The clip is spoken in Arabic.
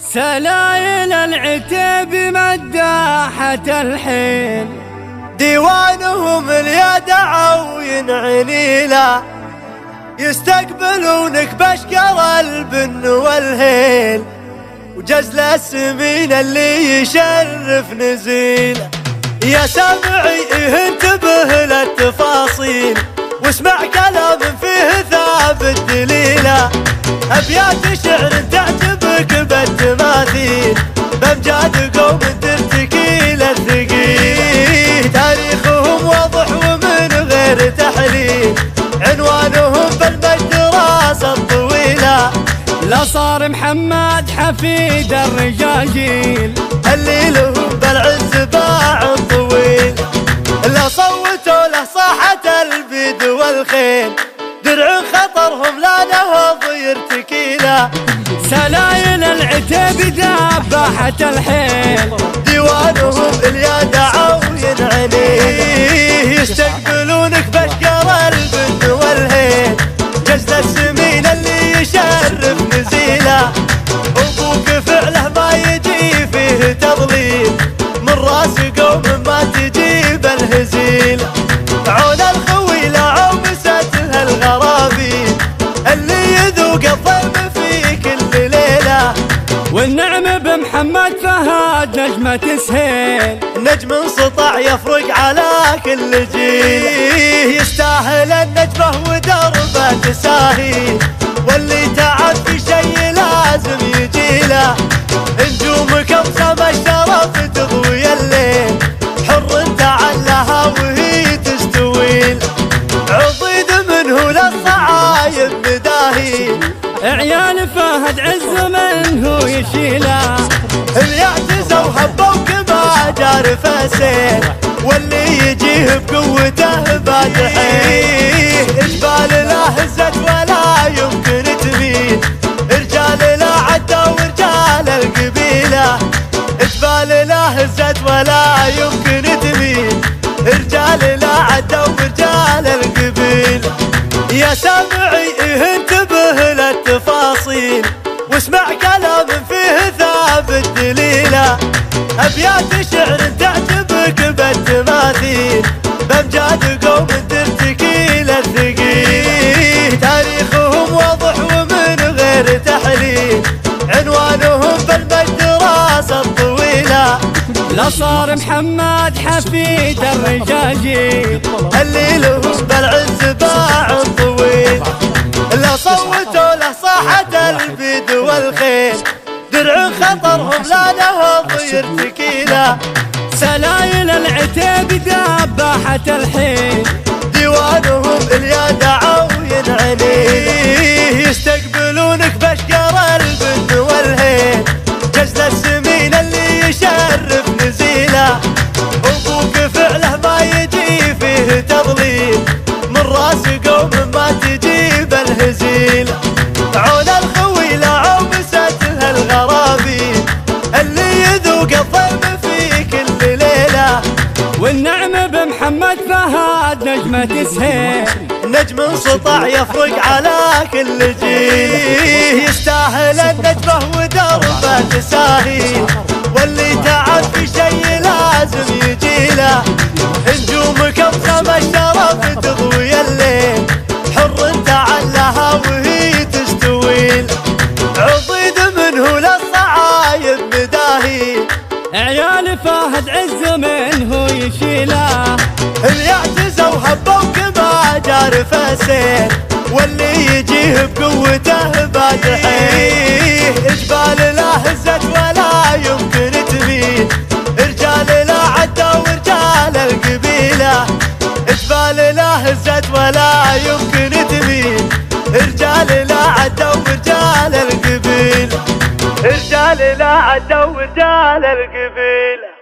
سلايل العتيب مداحة الحيل، ديوانهم اليدع وينعنيلا، يستقبلونك بشكر البن والهيل، وجزل السمين اللي يشرف نزيله. يا سامعي انتبه للتفاصيل، واسمع كلام فيه ثابت دليله. أبيات شعر تعجبك بالتماثيل، بأمجاد قوم ترتكي للثقيل. تاريخهم واضح ومن غير تحليل، عنوانهم بالمجد راس الطويلة. لا صار محمد حفيد الرجاجيل، اللي لهم بالعز باع طويل. لا صوتوا له صاحة البيد والخيل، درع خطرهم لا نهض يرتكيله. سلايل العتيب دباحة الحيل، ديوانهم اليدع وينعنيه، يستقبلونك بشكر البن والهيل، جزل السمين اللي يشرف نزيله. أبوك فعله ما يجي فيه تضليل، من راس قوم ما تجيب الهزيل. عون الخويلة عومستها الغرابيل، اللي يذوق الظلم في كل ليلة. والنعم بمحمد فهد نجمة سهيل، نجم انسطع يفرق على كل جيل. يستاهل النجمة ودربه تساهيل، واللي تعب في شي لازم يجيله. نجومك ابسم الشرف تضوي الليل، حر تعلها وهي تستويل. عضيد منه للصعايب مداهيل، عيال فهد عز منه يشيله. يعتزوا هبوا كما جار فسيل، واللي يجيه بقوته بادحيه. جبال لا هزت ولا يمكن تميل، رجال لا عدوا ورجال القبيله. جبال لا هزت ولا يمكن تميل، رجال لا عدوا ورجال القبيله. يا سامعي انتبه للتفاصيل، واسمع كلام فيه ثابت دليله. أبيات شعر تعجبك بالتماثيل، بأمجاد قوم ترتكي للثقيل. تاريخهم واضح ومن غير تحليل، عنوانهم بالمجد راس الطويلة. لا صار محمد حفيد الرجاجيل، اللي لهم بالعز باع طويل. لا صوتوا له صاحة البيد والخيل، درع خطرهم لا نهض يرتكيله. سلايل العتيب دباحة الحيل، ديوانهم اليدع وينعنيه، يستقبلونك بشكر البن والهيل، جزل السمين اللي يشرف نزيله. أبوك فعله ما يجي فيه تضليل، من راس قوم ما تجيب الهزيل. عون الخويلة عومستها الغرابيل، اللي يذوق الظلم في كل ليلة. والنعم بمحمد فهد نجمة سهيل، نجم انسطع يفرق على كل جيل. يستاهل النجمة ودربه تساهيل، واللي تعب في شي لازم يجيله. نجومك ابسم الشرف تضوي الليل، حر تعلها وهي تستويل. عضيد منه للصعايب مداهيل، عيال فهد عز منه يشيله. يعتزوا هبوا كما جار فسيل، واللي يجيه بقوته بادحيه. جبال لا هزت ولا يمكن تميل، رجال لا عدوا ورجال القبيله. جبال لا هزت ولا يمكن تميل، رجال لا عدوا ورجال القبيله. رجال لا عدوا ورجال القبيله.